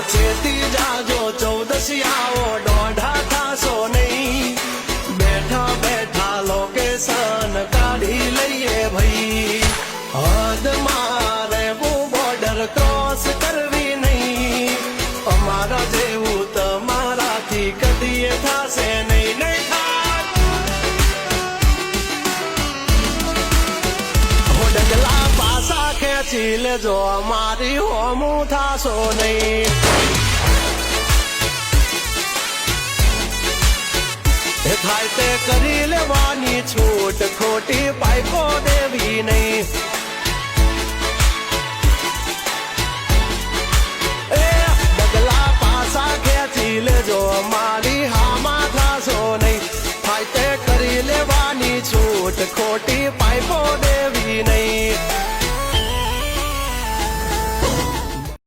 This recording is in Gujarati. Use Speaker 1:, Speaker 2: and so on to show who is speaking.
Speaker 1: છેતી જાજો 14 આવો દોઢા થાશો નહીં બેઠા બેઠા લોકેશન કાઢી લઈએ ભાઈ હદ મારે બોર્ડર ક્રોસ કરવી નહીં અમારા જેવું તમારાથી કદીએ થાશે નહીં નહીં થાય ડગલા પાસા ખેંચી લેજો અમારી હોમું થાશો નહીં થાય તે કરી લેવાની છૂટ ખોટી પાઇપો દેવી નહીં